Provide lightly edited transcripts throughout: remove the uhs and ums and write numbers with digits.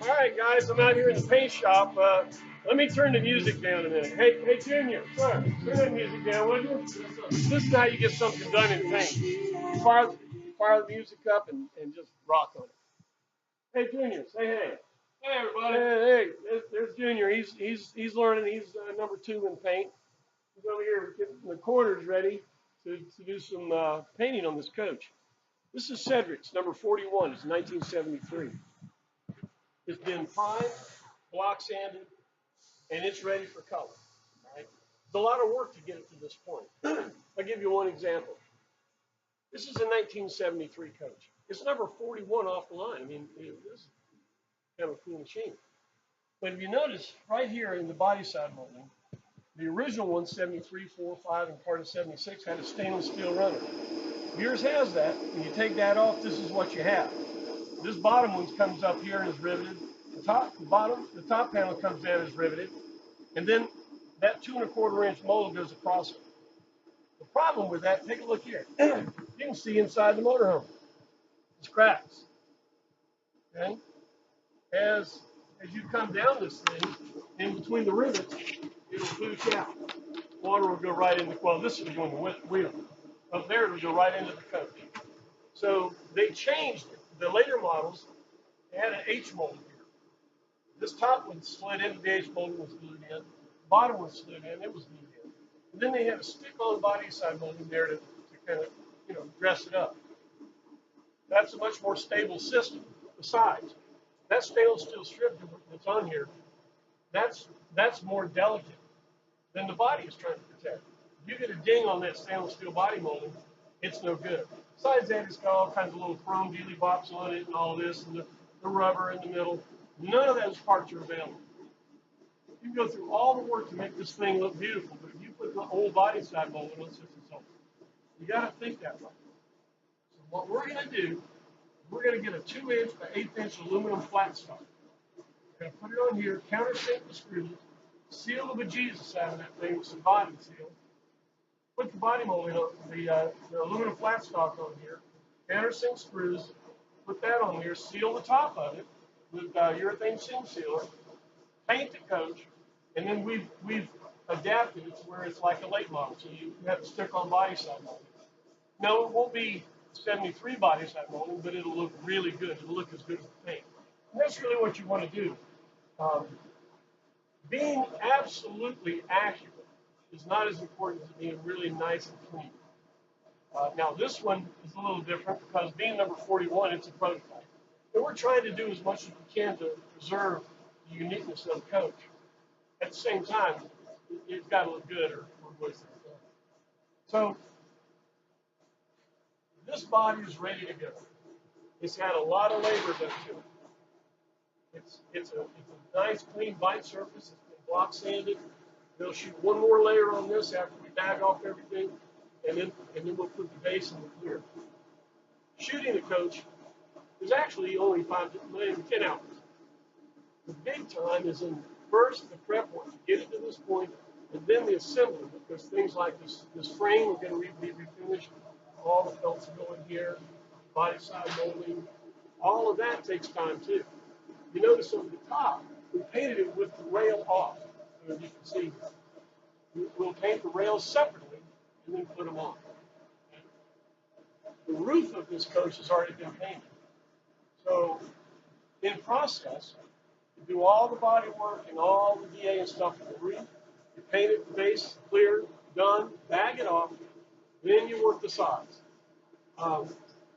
All right, guys, I'm out here in the paint shop. Let me turn the music down a minute. Hey, Junior, sir, turn that music down, would you? This is how you get something done in paint. You fire the music up and just rock on it. Hey, Junior, say hey. Hey, everybody. Hey, there's Junior. He's learning. He's number 2 in paint. He's over here getting the corners ready to do some painting on this coach. This is Cedric's, number 41. It's 1973. It's been primed, block sanded, and it's ready for color. Right? It's a lot of work to get it to this point. I'll give you one example. This is a 1973 coach. It's number 41 off the line. I mean, this is kind of a cool machine. But if you notice, right here in the body side molding, the original one, 73, 4, 5, and part of 76, had a stainless steel runner. Yours has that. When you take that off, this is what you have. This bottom one comes up here and is riveted. The top panel comes down and is riveted. And then that 2 1/4 inch mold goes across it. The problem with that, take a look here. You can see inside the motorhome. It's cracks. Okay? As you come down this thing, in between the rivets, it'll boosh out. Water will go right into, well, this is going to the wheel. Up there, it'll go right into the coach. So they changed it. The later models, they had an H mold here. This top one slid into the H mold and was glued in. The bottom one slid in, it was glued in. And then they had a stick-on body side molding there to kind of, dress it up. That's a much more stable system. Besides, that stainless steel strip that's on here, that's more delicate than the body is trying to protect. If you get a ding on that stainless steel body molding, it's no good. Besides that, it's got all kinds of little chrome dealy bops on it and all this, and the rubber in the middle. None of those parts are available. You can go through all the work to make this thing look beautiful, but if you put the old body side molding on, it's old. You got to think that way. So what we're going to do, we're going to get a 2 inch by 8 inch aluminum flat stock. We're going to put it on here, countersink the screws, seal the bejesus out of that thing with some body seal. Put the body molding on, the aluminum flat stock on here, countersink screws, put that on here, seal the top of it with urethane seam sealer, paint the coach, and then we've adapted it to where it's like a late model, so you have to stick on body side molding. No, it won't be 73 body side molding, but it'll look really good. It'll look as good as the paint. And that's really what you want to do. Being absolutely accurate is not as important as being really nice and clean. Now this one is a little different because being number 41, it's a prototype. And we're trying to do as much as we can to preserve the uniqueness of the coach. At the same time, it's got to look good or waste it. So this body is ready to go. It's had a lot of labor done to it. It's a nice clean bite surface. It's been block sanded. We'll shoot one more layer on this after we bag off everything, and then we'll put the base in the clear. Shooting the coach is actually only 10 hours. The big time is in first the prep work, get it to this point, and then the assembly, because things like this frame are going to be refinished. All the felts go in here, body side molding, all of that takes time too. You notice over the top, we painted it with the rail off. So as you can see, we'll paint the rails separately and then put them on. The roof of this coach has already been painted. So in process, you do all the body work and all the DA and stuff on the roof. You paint it, base, clear, done, bag it off, then you work the sides.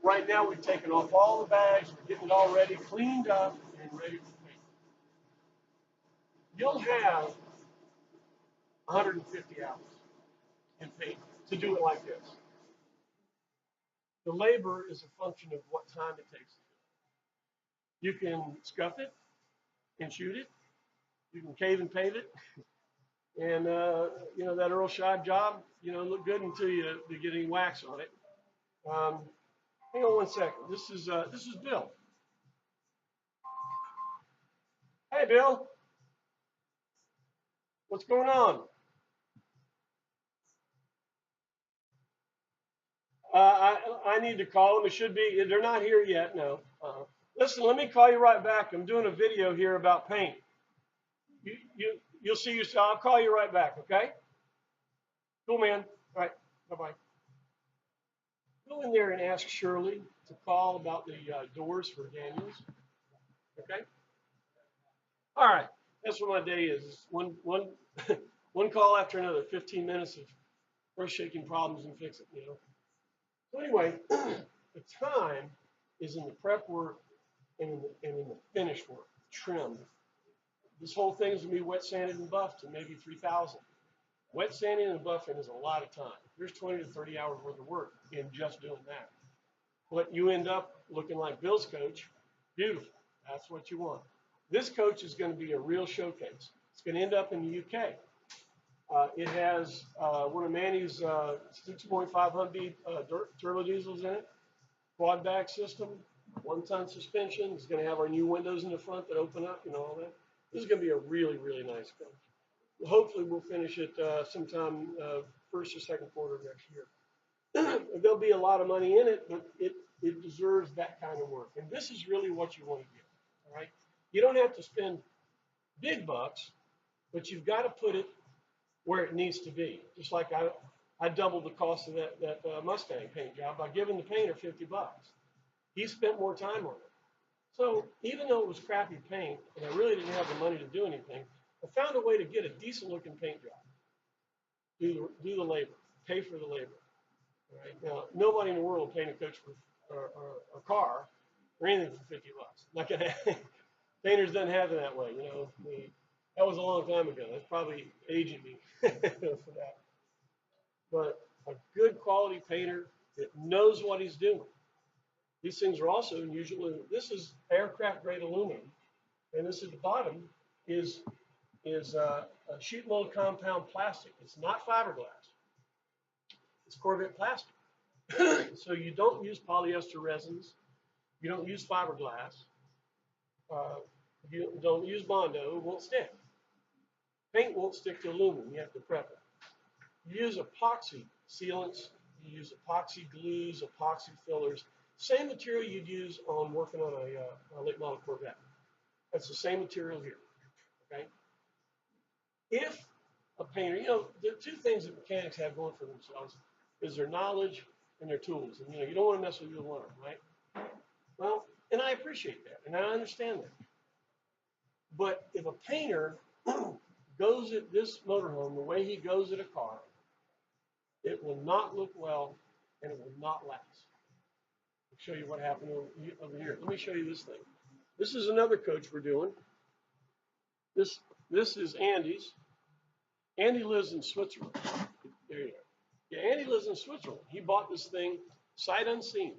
Right now we've taken off all the bags, we're getting it all ready, cleaned up, and ready for paint. You'll have 150 hours in paint to do it like this. The labor is a function of what time it takes to do it. You can scuff it and shoot it. You can cave and pave it. And, that Earl Scheib job, look good until you get any wax on it. Hang on one second. This is Bill. Hey, Bill. What's going on? I need to call them. It should be. They're not here yet. No. Listen, let me call you right back. I'm doing a video here about paint. You'll see yourself. I'll call you right back, okay? Cool, man. All right. Bye-bye. Go in there and ask Shirley to call about the doors for Daniels, okay? All right. That's what my day is. One one call after another. 15 minutes of earth-shaking problems and fix it, you know. So anyway, the time is in the prep work and in the finish work, trim. This whole thing is going to be wet sanded and buffed to maybe 3,000. Wet sanding and buffing is a lot of time. There's 20 to 30 hours worth of work in just doing that. But you end up looking like Bill's coach. Beautiful. That's what you want. This coach is going to be a real showcase. It's going to end up in the UK. It has one of Manny's 6.5 Humvee turbo diesels in it, quad back system, 1-ton suspension. It's going to have our new windows in the front that open up, you know, all that. This is going to be a really, really nice coach. Hopefully, we'll finish it sometime first or second quarter of next year. There'll be a lot of money in it, but it deserves that kind of work. And this is really what you want to get. All right, you don't have to spend big bucks, but you've got to put it where it needs to be. Just like I doubled the cost of that Mustang paint job by giving the painter $50. He spent more time on it. So even though it was crappy paint, and I really didn't have the money to do anything, I found a way to get a decent looking paint job. Do the labor, pay for the labor. All right? Now, nobody in the world will paint a coach for a car or anything for $50. Not gonna happen. Painters doesn't have it that way, you know. That was a long time ago. That's probably aging me for that. But a good quality painter that knows what he's doing. These things are also unusual. This is aircraft grade aluminum, and this at the bottom is a sheet mold compound plastic. It's not fiberglass. It's Corvette plastic. So you don't use polyester resins. You don't use fiberglass. You don't use Bondo. It won't stick. Paint won't stick to aluminum. You have to prep it. You use epoxy sealants. You use epoxy glues, epoxy fillers. Same material you'd use on working on a late model Corvette. That's the same material here. Okay. If a painter, you know, there are two things that mechanics have going for themselves: is their knowledge and their tools. And you know, you don't want to mess with either one, right? Well, and I appreciate that, and I understand that. But if a painter goes at this motorhome the way he goes at a car, it will not look well, and it will not last. I'll show you what happened over here. Let me show you this thing. This is another coach we're doing. This is Andy's. Andy lives in Switzerland. There you go. Yeah, Andy lives in Switzerland. He bought this thing sight unseen.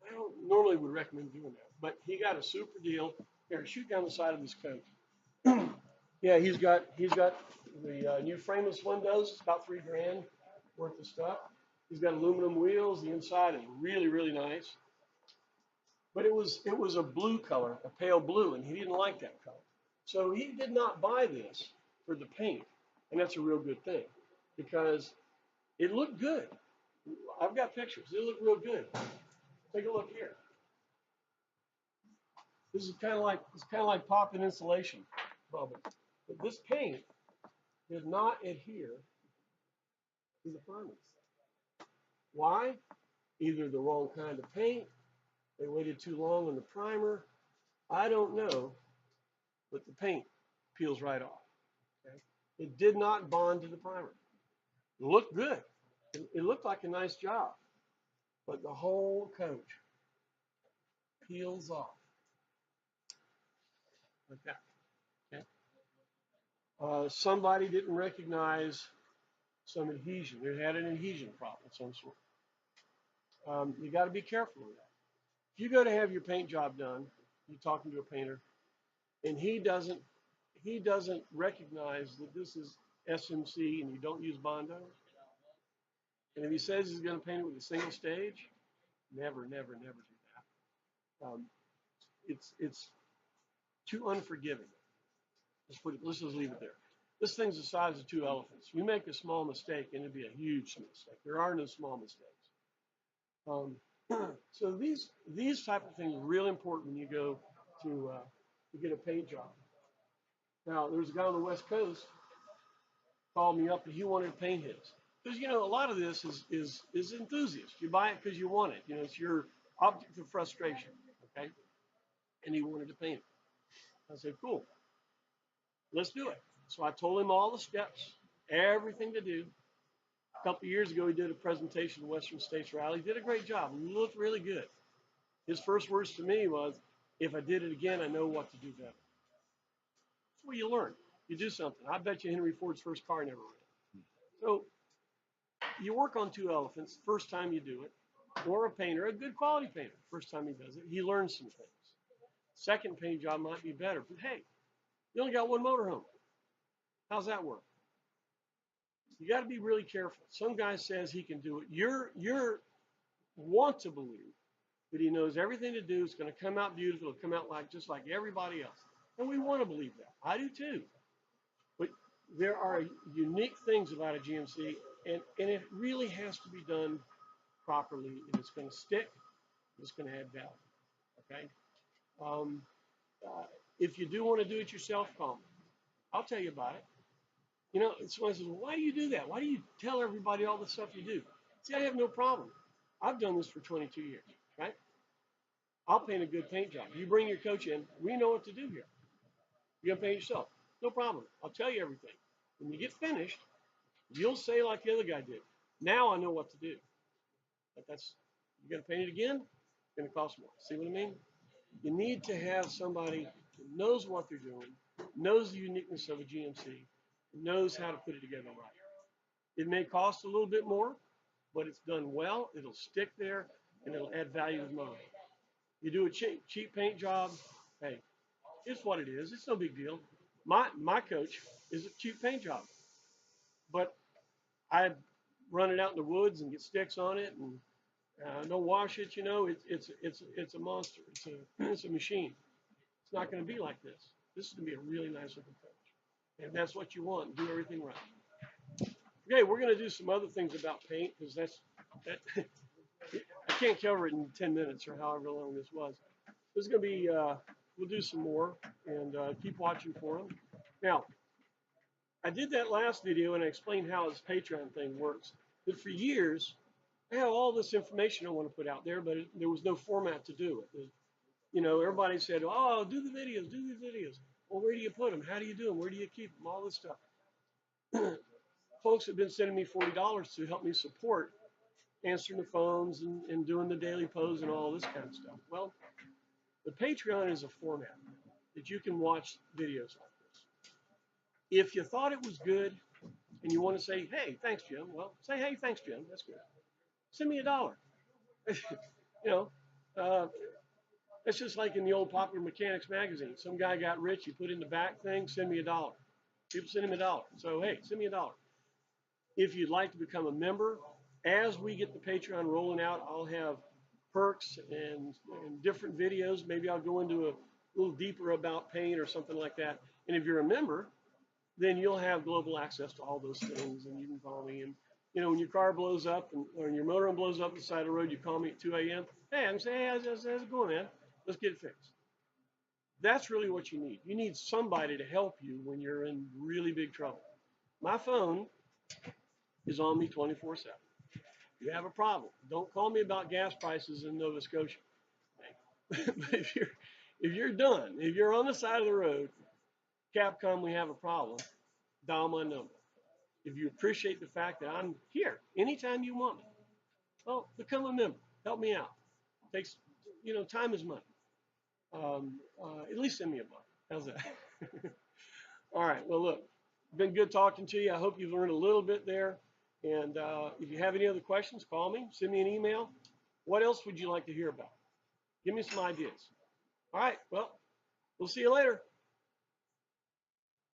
I don't normally would recommend doing that, but he got a super deal. Here, shoot down the side of this coach. Yeah, he's got the new frameless windows. It's about $3,000 worth of stuff. He's got aluminum wheels. The inside is really, really nice. But it was a blue color, a pale blue, and he didn't like that color. So he did not buy this for the paint, and that's a real good thing because it looked good. I've got pictures. It looked real good. Take a look here. This is kind of like popping insulation bubble. But this paint did not adhere to the primer. Why? Either the wrong kind of paint, they waited too long on the primer. I don't know, but the paint peels right off. Okay? It did not bond to the primer. It looked good. It looked like a nice job, but the whole coach peels off like that. Okay? Somebody didn't recognize some adhesion. It had an adhesion problem of some sort. You got to be careful with that. If you go to have your paint job done, you're talking to a painter, and he doesn't recognize that this is SMC and you don't use Bondo, and if he says he's going to paint it with a single stage, never do that. It's too unforgiving. Let's just leave it there. This thing's the size of 2 elephants. You make a small mistake, and it'd be a huge mistake. There are no small mistakes. So these type of things are really important when you go to get a paint job. Now, there's a guy on the West Coast called me up and he wanted to paint his. Because a lot of this is enthusiast. You buy it because you want it. It's your object of frustration. Okay, and he wanted to paint it. I said, cool, let's do it. So I told him all the steps, everything to do. A couple of years ago, he did a presentation at Western States Rally. He did a great job. He looked really good. His first words to me was, if I did it again, I know what to do better. That's where you learn. You do something. I bet you Henry Ford's first car never ran. So you work on two elephants first time you do it, or a painter, a good quality painter, first time he does it, he learns some things. Second paint job might be better, but hey, you only got one motorhome. How's that work? You got to be really careful. Some guy says he can do it. You're want to believe that he knows everything to do. It's going to come out beautiful. It'll come out just like everybody else. And we want to believe that. I do too. But there are unique things about a GMC, and it really has to be done properly, and it's going to stick. It's going to add value. Okay. Um, if you do want to do it yourself, call me. I'll tell you about it. Someone says, well, why do you do that? Why do you tell everybody all the stuff you do? See, I have no problem. I've done this for 22 years, right? I'll paint a good paint job. You bring your coach in, we know what to do here. You're going to paint yourself. No problem. I'll tell you everything. When you get finished, you'll say like the other guy did. Now I know what to do. But you're going to paint it again, it's going to cost more. See what I mean? You need to have somebody who knows what they're doing, knows the uniqueness of a GMC, knows how to put it together right. It may cost a little bit more, but it's done well, it'll stick there, and it'll add value to the motor. You do a cheap paint job, hey, it's what it is. It's no big deal. My coach is a cheap paint job, but I run it out in the woods and get sticks on it and don't wash it. It's a monster. It's a machine. It's not going to be like this. This is going to be a really nice looking coach, and that's what you want. Do everything right. Okay, we're going to do some other things about paint because that I can't cover it in 10 minutes or however long this was. This is going to be, we'll do some more and keep watching for them. Now, I did that last video and I explained how this Patreon thing works. But for years, I had all this information I want to put out there, but there was no format to do it. Everybody said, oh, do the videos, do the videos. Well, where do you put them? How do you do them? Where do you keep them? All this stuff. Folks have been sending me $40 to help me support answering the phones and doing the daily posts and all this kind of stuff. Well, the Patreon is a format that you can watch videos like this. If you thought it was good and you want to say, hey, thanks, Jim, well, say, hey, thanks, Jim. That's good. Send me $1. That's just like in the old Popular Mechanics magazine. Some guy got rich, he put in the back thing, send me $1. People send him $1. So, hey, send me $1. If you'd like to become a member, as we get the Patreon rolling out, I'll have perks and different videos. Maybe I'll go into a little deeper about paint or something like that. And if you're a member, then you'll have global access to all those things, and you can call me. And when your car blows up or your motorhome blows up on the side of the road, you call me at 2 a.m. Hey, I can say, hey, how's it going, man? Let's get it fixed. That's really what you need. You need somebody to help you when you're in really big trouble. My phone is on me 24/7. You have a problem, don't call me about gas prices in Nova Scotia. But if you're done, if you're on the side of the road, Capcom, we have a problem, dial my number. If you appreciate the fact that I'm here anytime you want me, well, become a member. Help me out. It takes, time is money. At least send me $1. How's that? All right. Well, look, it's been good talking to you. I hope you've learned a little bit there. And if you have any other questions, call me, send me an email. What else would you like to hear about? Give me some ideas. All right. Well, we'll see you later.